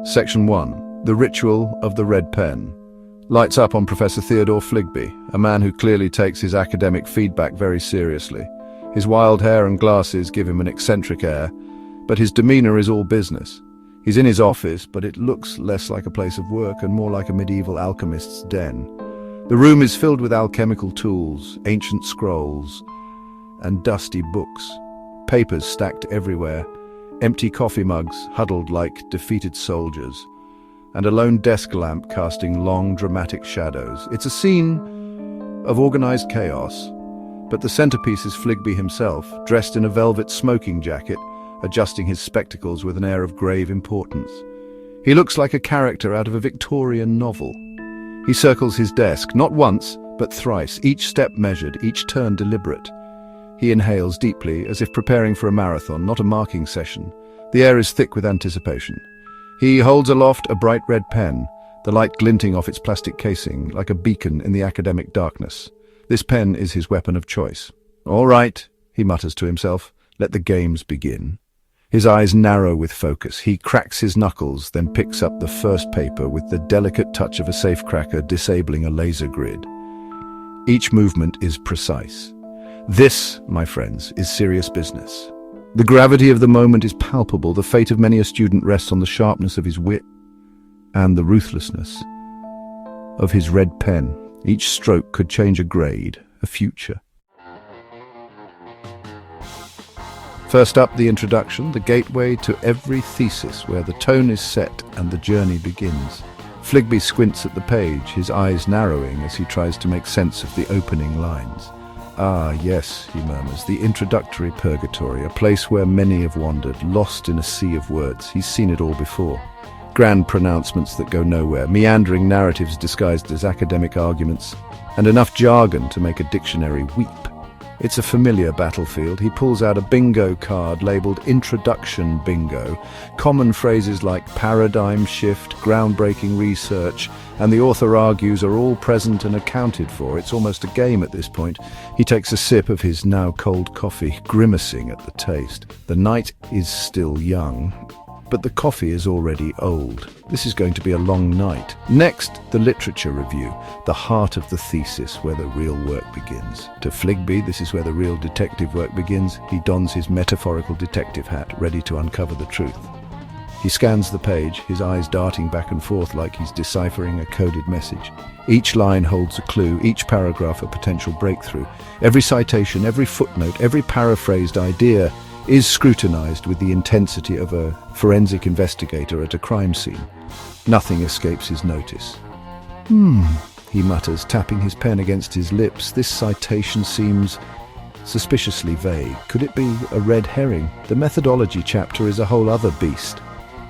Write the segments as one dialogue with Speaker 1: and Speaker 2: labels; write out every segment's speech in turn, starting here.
Speaker 1: Section 1. The Ritual of the Red Pen. Lights up on Professor Theodore Fligby, a man who clearly takes his academic feedback very seriously. His wild hair and glasses give him an eccentric air, but his demeanor is all business. He's in his office, but it looks less like a place of work and more like a medieval alchemist's den. The room is filled with alchemical tools, ancient scrolls, and dusty books. Papers stacked everywhere, empty coffee mugs huddled like defeated soldiers, and a lone desk lamp casting long, dramatic shadows. It's a scene of organized chaos, but the centerpiece is Fligby himself, dressed in a velvet smoking jacket, adjusting his spectacles with an air of grave importance. He looks like a character out of a Victorian novel. He circles his desk, not once, but thrice, each step measured, each turn deliberate. He inhales deeply, as if preparing for a marathon, not a marking session. The air is thick with anticipation. He holds aloft a bright red pen, the light glinting off its plastic casing, like a beacon in the academic darkness. This pen is his weapon of choice. "All right," he mutters to himself, "let the games begin." His eyes narrow with focus. He cracks his knuckles, then picks up the first paper with the delicate touch of a safecracker disabling a laser grid. Each movement is precise. This, my friends, is serious business. The gravity of the moment is palpable. The fate of many a student rests on the sharpness of his wit and the ruthlessness of his red pen. Each stroke could change a grade, a future. First up, the introduction, the gateway to every thesis, where the tone is set and the journey begins. Fligby squints at the page, his eyes narrowing as he tries to make sense of the opening lines. "Ah, yes," he murmurs, "the introductory purgatory, a place where many have wandered, lost in a sea of words. He's seen it all before. Grand pronouncements that go nowhere, meandering narratives disguised as academic arguments, and enough jargon to make a dictionary weep." It's a familiar battlefield. He pulls out a bingo card labeled Introduction Bingo. Common phrases like paradigm shift, groundbreaking research, and the author argues are all present and accounted for. It's almost a game at this point. He takes a sip of his now cold coffee, grimacing at the taste. The night is still young, but the coffee is already old. This is going to be a long night. Next, the literature review, the heart of the thesis, where the real work begins. To Fligby, this is where the real detective work begins. He dons his metaphorical detective hat, ready to uncover the truth. He scans the page, his eyes darting back and forth like he's deciphering a coded message. Each line holds a clue, each paragraph a potential breakthrough. Every citation, every footnote, every paraphrased idea is scrutinized with the intensity of a forensic investigator at a crime scene. Nothing escapes his notice. He mutters, tapping his pen against his lips. This citation seems suspiciously vague. Could it be a red herring? The methodology chapter is a whole other beast.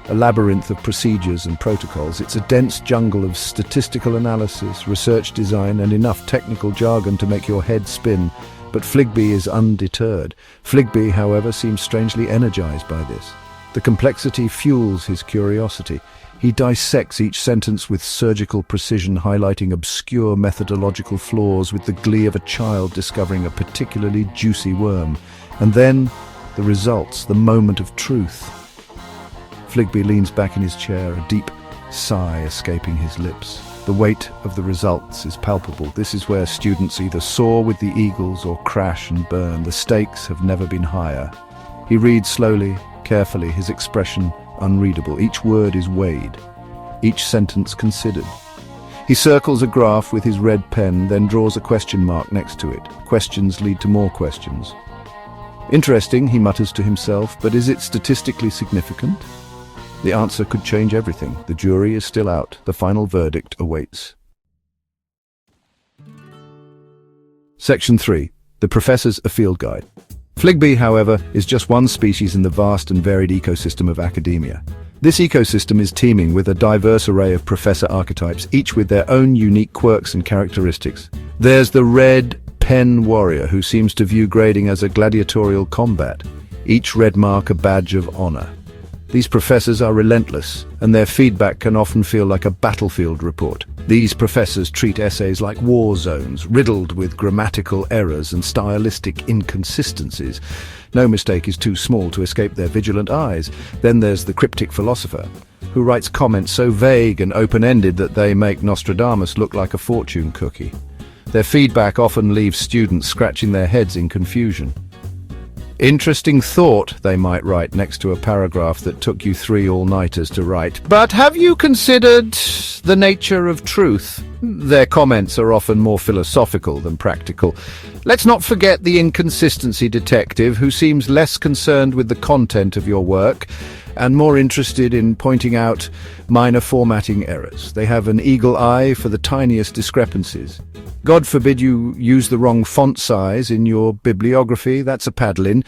Speaker 1: A labyrinth of procedures and protocols. It's a dense jungle of statistical analysis, research design, and enough technical jargon to make your head spin. But Fligby is undeterred. Fligby, however, seems strangely energized by this. The complexity fuels his curiosity. He dissects each sentence with surgical precision, highlighting obscure methodological flaws with the glee of a child discovering a particularly juicy worm. And then, the results, the moment of truth. Fligby leans back in his chair, a deep sigh escaping his lips. The weight of the results is palpable. This is where students either soar with the eagles or crash and burn. The stakes have never been higher. He reads slowly, carefully, his expression unreadable. Each word is weighed, each sentence considered. He circles a graph with his red pen, then draws a question mark next to it. Questions lead to more questions. "Interesting," he mutters to himself, "but is it statistically significant?" The answer could change everything. The jury is still out. The final verdict awaits. Section 3. The Professor's A Field Guide. Fligby, however, is just one species in the vast and varied ecosystem of academia. This ecosystem is teeming with a diverse array of professor archetypes, each with their own unique quirks and characteristics. There's the red pen warrior, who seems to view grading as a gladiatorial combat, each red mark a badge of honor. These professors are relentless, and their feedback can often feel like a battlefield report. These professors treat essays like war zones, riddled with grammatical errors and stylistic inconsistencies. No mistake is too small to escape their vigilant eyes. Then there's the cryptic philosopher, who writes comments so vague and open-ended that they make Nostradamus look like a fortune cookie. Their feedback often leaves students scratching their heads in confusion. Interesting thought, they might write next to a paragraph that took you 3 all-nighters to write. But have you considered the nature of truth? Their comments are often more philosophical than practical. Let's not forget the inconsistency detective, who seems less concerned with the content of your work and more interested in pointing out minor formatting errors. They have an eagle eye for the tiniest discrepancies. God forbid you use the wrong font size in your bibliography. That's a paddle-in.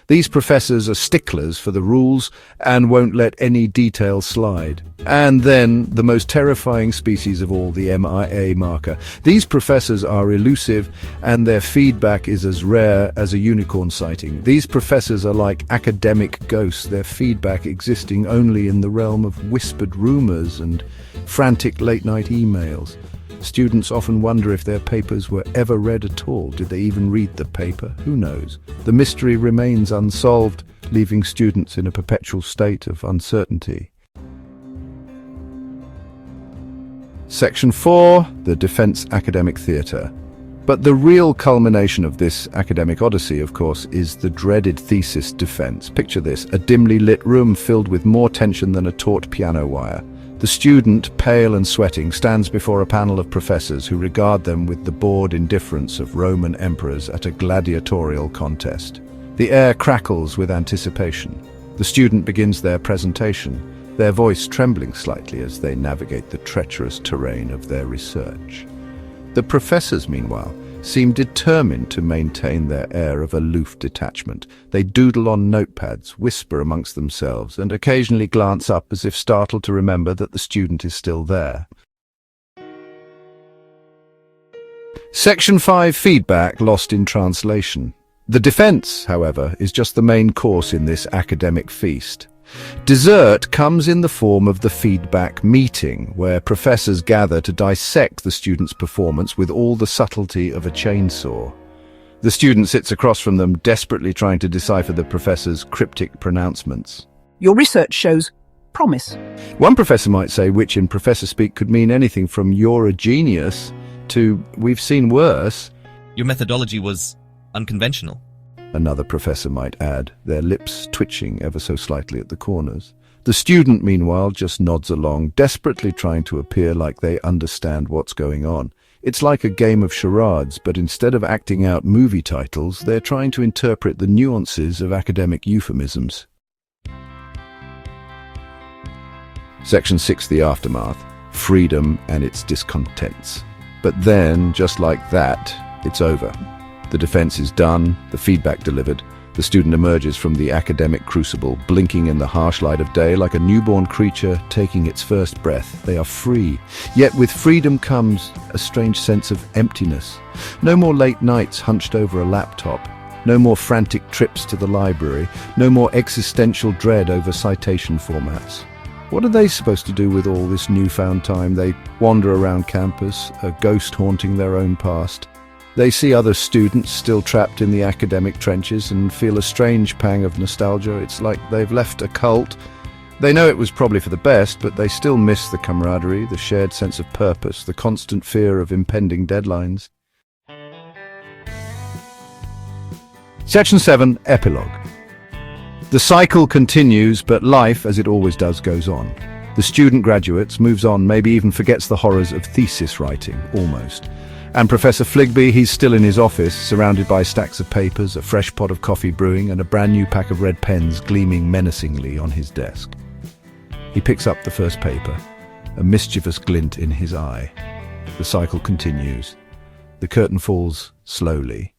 Speaker 1: These professors are sticklers for the rules and won't let any detail slide. And then, the most terrifying species of all, the MIA marker. These professors are elusive, and their feedback is as rare as a unicorn sighting. These professors are like academic ghosts, their feedback existing only in the realm of whispered rumors and frantic late-night emails. Students often wonder if their papers were ever read at all. Did they even read the paper? Who knows? The mystery remains unsolved, leaving students in a perpetual state of uncertainty. Section 4, the Defense Academic Theatre. But the real culmination of this academic odyssey, of course, is the dreaded thesis defense. Picture this, a dimly lit room filled with more tension than a taut piano wire. The student, pale and sweating, stands before a panel of professors who regard them with the bored indifference of Roman emperors at a gladiatorial contest. The air crackles with anticipation. The student begins their presentation, their voice trembling slightly as they navigate the treacherous terrain of their research. The professors, meanwhile, seem determined to maintain their air of aloof detachment. They doodle on notepads, whisper amongst themselves, and occasionally glance up as if startled to remember that the student is still there. Section 5, Feedback lost in translation. The defense, however, is just the main course in this academic feast. Dessert comes in the form of the feedback meeting, where professors gather to dissect the student's performance with all the subtlety of a chainsaw. The student sits across from them, desperately trying to decipher the professor's cryptic pronouncements.
Speaker 2: Your research shows promise.
Speaker 1: One professor might say, which in professor speak could mean anything from "you're a genius" to "we've seen worse."
Speaker 3: Your methodology was unconventional.
Speaker 1: Another professor might add, their lips twitching ever so slightly at the corners. The student, meanwhile, just nods along, desperately trying to appear like they understand what's going on. It's like a game of charades, but instead of acting out movie titles, they're trying to interpret the nuances of academic euphemisms. Section 6, the aftermath. Freedom and its discontents. But then, just like that, it's over. The defense is done, the feedback delivered. The student emerges from the academic crucible, blinking in the harsh light of day like a newborn creature taking its first breath. They are free. Yet with freedom comes a strange sense of emptiness. No more late nights hunched over a laptop. No more frantic trips to the library. No more existential dread over citation formats. What are they supposed to do with all this newfound time? They wander around campus, a ghost haunting their own past. They see other students still trapped in the academic trenches and feel a strange pang of nostalgia. It's like they've left a cult. They know it was probably for the best, but they still miss the camaraderie, the shared sense of purpose, the constant fear of impending deadlines. Section 7, Epilogue. The cycle continues, but life, as it always does, goes on. The student graduates, moves on, maybe even forgets the horrors of thesis writing, almost. And Professor Fligby, he's still in his office, surrounded by stacks of papers, a fresh pot of coffee brewing, and a brand new pack of red pens gleaming menacingly on his desk. He picks up the first paper, a mischievous glint in his eye. The cycle continues. The curtain falls slowly.